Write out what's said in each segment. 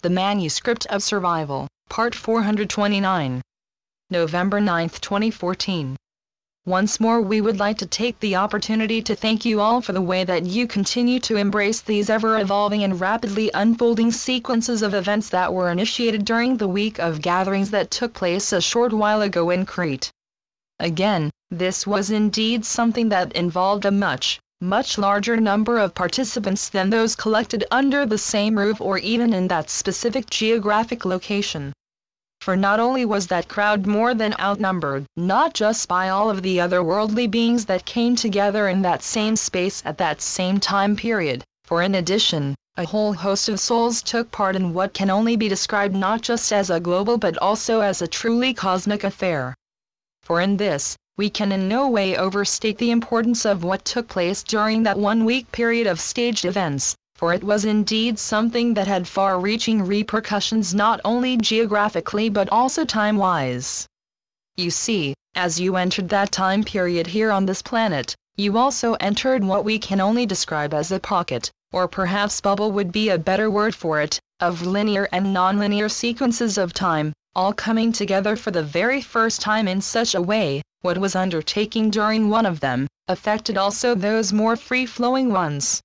The Manuscript of Survival, Part 429. November 9, 2014. Once more we would like to take the opportunity to thank you all for the way that you continue to embrace these ever-evolving and rapidly unfolding sequences of events that were initiated during the week of gatherings that took place a short while ago in Crete. Again, this was indeed something that involved a much larger number of participants than those collected under the same roof or even in that specific geographic location. For not only was that crowd more than outnumbered, not just by all of the other worldly beings that came together in that same space at that same time period, for in addition, a whole host of souls took part in what can only be described not just as a global but also as a truly cosmic affair. For in this, we can in no way overstate the importance of what took place during that 1-week period of staged events, for it was indeed something that had far-reaching repercussions not only geographically but also time-wise. You see, as you entered that time period here on this planet, you also entered what we can only describe as a pocket, or perhaps bubble would be a better word for it, of linear and non-linear sequences of time, all coming together for the very first time in such a way. What was undertaken during one of them affected also those more free-flowing ones.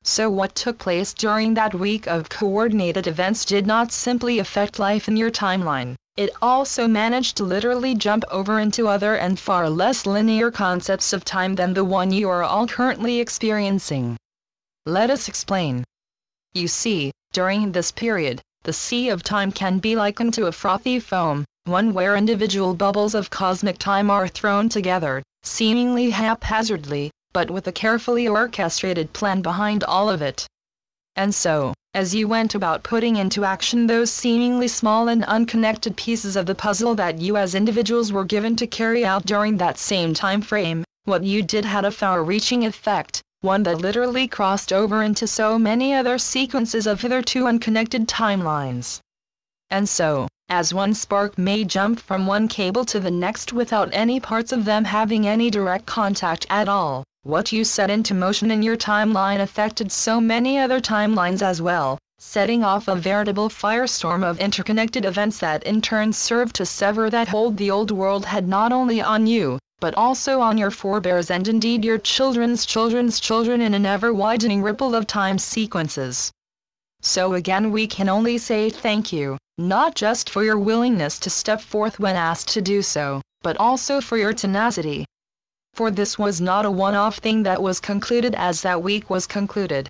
So what took place during that week of coordinated events did not simply affect life in your timeline, it also managed to literally jump over into other and far less linear concepts of time than the one you are all currently experiencing. Let us explain. You see, during this period, the sea of time can be likened to a frothy foam, one where individual bubbles of cosmic time are thrown together, seemingly haphazardly, but with a carefully orchestrated plan behind all of it. And so, as you went about putting into action those seemingly small and unconnected pieces of the puzzle that you as individuals were given to carry out during that same time frame, what you did had a far-reaching effect, one that literally crossed over into so many other sequences of hitherto unconnected timelines. And so, as one spark may jump from one cable to the next without any parts of them having any direct contact at all, what you set into motion in your timeline affected so many other timelines as well, setting off a veritable firestorm of interconnected events that in turn served to sever that hold the old world had not only on you, but also on your forebears and indeed your children's children's children in an ever-widening ripple of time sequences. So again we can only say thank you, not just for your willingness to step forth when asked to do so, but also for your tenacity. For this was not a one-off thing that was concluded as that week was concluded.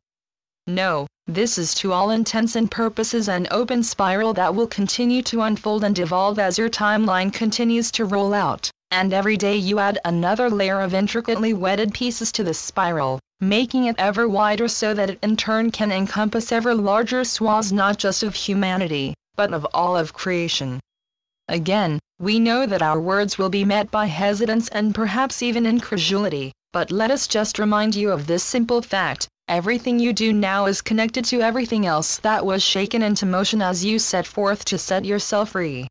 No, this is to all intents and purposes an open spiral that will continue to unfold and evolve as your timeline continues to roll out, and every day you add another layer of intricately wedded pieces to the spiral, making it ever wider so that it in turn can encompass ever larger swaths not just of humanity, but of all of creation. Again, we know that our words will be met by hesitance and perhaps even incredulity, but let us just remind you of this simple fact: everything you do now is connected to everything else that was shaken into motion as you set forth to set yourself free.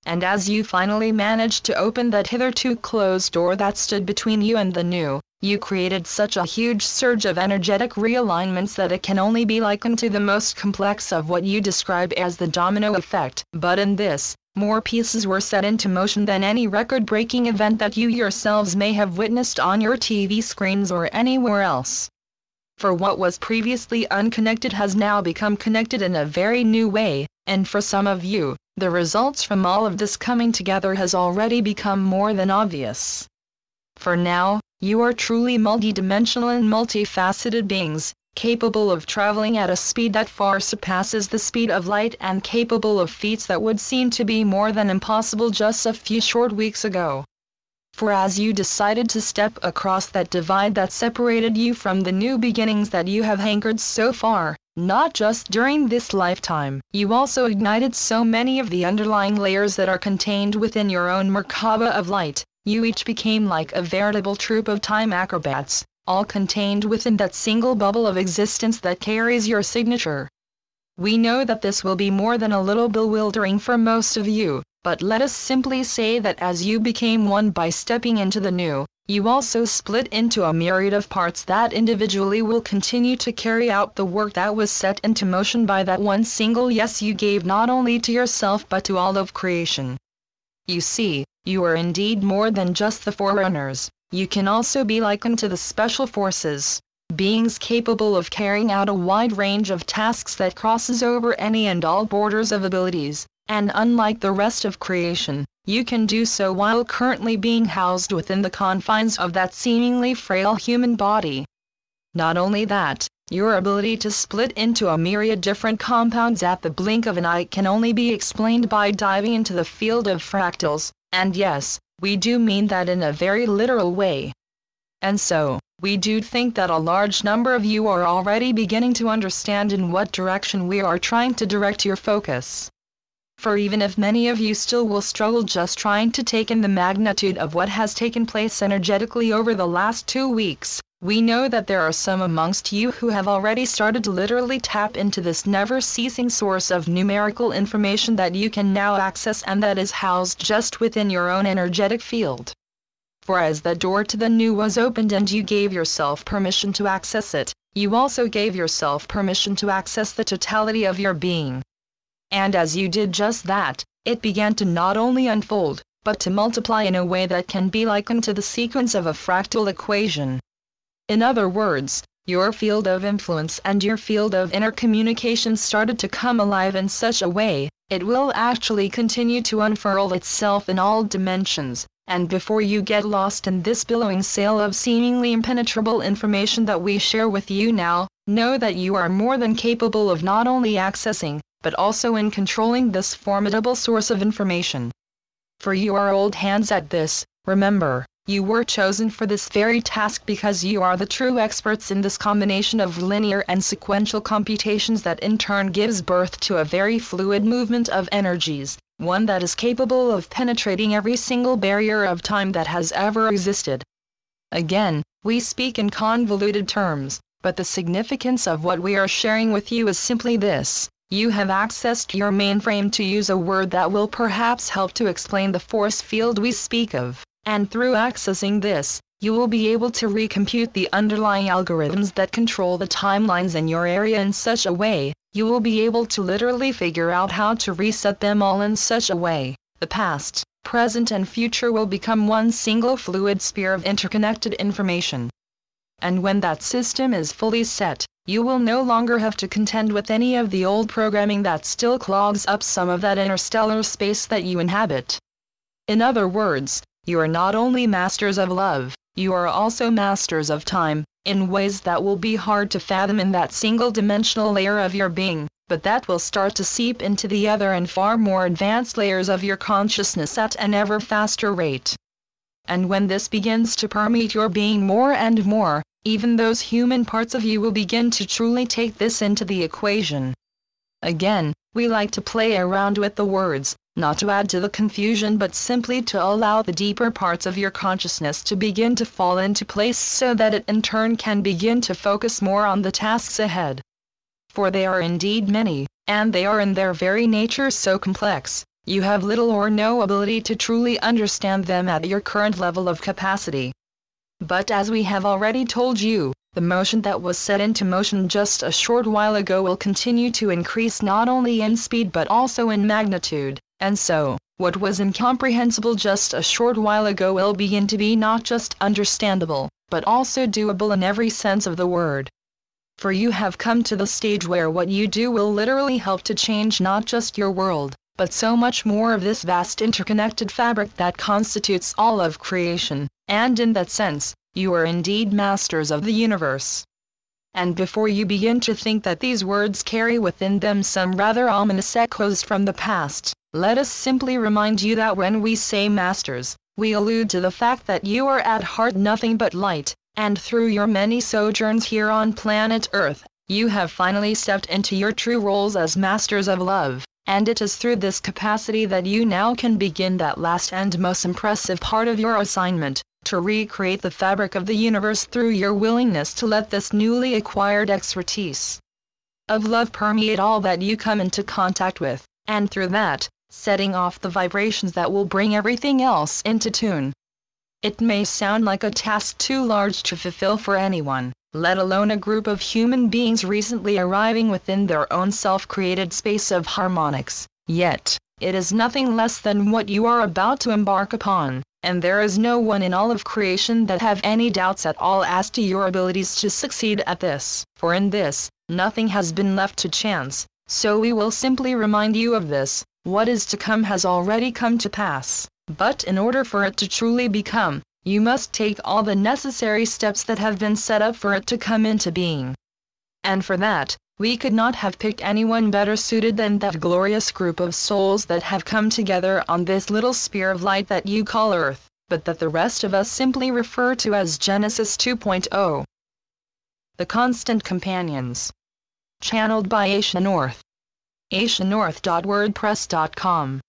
And as you finally managed to open that hitherto closed door that stood between you and the new, you created such a huge surge of energetic realignments that it can only be likened to the most complex of what you describe as the domino effect. But in this, more pieces were set into motion than any record-breaking event that you yourselves may have witnessed on your TV screens or anywhere else. For what was previously unconnected has now become connected in a very new way, and for some of you, the results from all of this coming together has already become more than obvious. For now, you are truly multidimensional and multifaceted beings, capable of traveling at a speed that far surpasses the speed of light and capable of feats that would seem to be more than impossible just a few short weeks ago. For as you decided to step across that divide that separated you from the new beginnings that you have hankered so far, not just during this lifetime, you also ignited so many of the underlying layers that are contained within your own Merkaba of light. You each became like a veritable troupe of time acrobats, all contained within that single bubble of existence that carries your signature. We know that this will be more than a little bewildering for most of you, but let us simply say that as you became one by stepping into the new, you also split into a myriad of parts that individually will continue to carry out the work that was set into motion by that one single yes you gave not only to yourself but to all of creation. You see, you are indeed more than just the forerunners. You can also be likened to the special forces, beings capable of carrying out a wide range of tasks that crosses over any and all borders of abilities, and unlike the rest of creation, you can do so while currently being housed within the confines of that seemingly frail human body. Not only that, your ability to split into a myriad different compounds at the blink of an eye can only be explained by diving into the field of fractals, and yes, we do mean that in a very literal way. And so, we do think that a large number of you are already beginning to understand in what direction we are trying to direct your focus. For even if many of you still will struggle just trying to take in the magnitude of what has taken place energetically over the last 2 weeks, we know that there are some amongst you who have already started to literally tap into this never-ceasing source of numerical information that you can now access and that is housed just within your own energetic field. For as the door to the new was opened and you gave yourself permission to access it, you also gave yourself permission to access the totality of your being. And as you did just that, it began to not only unfold, but to multiply in a way that can be likened to the sequence of a fractal equation. In other words, your field of influence and your field of intercommunication started to come alive in such a way, it will actually continue to unfurl itself in all dimensions, and before you get lost in this billowing sail of seemingly impenetrable information that we share with you now, know that you are more than capable of not only accessing, but also in controlling this formidable source of information. For you are old hands at this, remember. You were chosen for this very task because you are the true experts in this combination of linear and sequential computations that in turn gives birth to a very fluid movement of energies, one that is capable of penetrating every single barrier of time that has ever existed. Again, we speak in convoluted terms, but the significance of what we are sharing with you is simply this. You have accessed your mainframe, to use a word that will perhaps help to explain the force field we speak of. And through accessing this, you will be able to recompute the underlying algorithms that control the timelines in your area in such a way, you will be able to literally figure out how to reset them all in such a way. The past, present and future will become one single fluid sphere of interconnected information. And when that system is fully set, you will no longer have to contend with any of the old programming that still clogs up some of that interstellar space that you inhabit. In other words, you are not only masters of love, you are also masters of time, in ways that will be hard to fathom in that single-dimensional layer of your being, but that will start to seep into the other and far more advanced layers of your consciousness at an ever faster rate. And when this begins to permeate your being more and more, even those human parts of you will begin to truly take this into the equation. Again, we like to play around with the words, not to add to the confusion but simply to allow the deeper parts of your consciousness to begin to fall into place so that it in turn can begin to focus more on the tasks ahead. For they are indeed many, and they are in their very nature so complex, you have little or no ability to truly understand them at your current level of capacity. But as we have already told you, the motion that was set into motion just a short while ago will continue to increase not only in speed but also in magnitude. And so, what was incomprehensible just a short while ago will begin to be not just understandable, but also doable in every sense of the word. For you have come to the stage where what you do will literally help to change not just your world, but so much more of this vast interconnected fabric that constitutes all of creation, and in that sense, you are indeed masters of the universe. And before you begin to think that these words carry within them some rather ominous echoes from the past, let us simply remind you that when we say masters, we allude to the fact that you are at heart nothing but light, and through your many sojourns here on planet Earth, you have finally stepped into your true roles as masters of love, and it is through this capacity that you now can begin that last and most impressive part of your assignment, to recreate the fabric of the universe through your willingness to let this newly acquired expertise of love permeate all that you come into contact with, and through that, setting off the vibrations that will bring everything else into tune. It may sound like a task too large to fulfill for anyone, let alone a group of human beings recently arriving within their own self-created space of harmonics, yet, it is nothing less than what you are about to embark upon, and there is no one in all of creation that have any doubts at all as to your abilities to succeed at this, for in this, nothing has been left to chance, so we will simply remind you of this. What is to come has already come to pass, but in order for it to truly become, you must take all the necessary steps that have been set up for it to come into being. And for that, we could not have picked anyone better suited than that glorious group of souls that have come together on this little sphere of light that you call Earth, but that the rest of us simply refer to as Genesis 2.0. The Constant Companions. Channeled by Asia North. asianorth.wordpress.com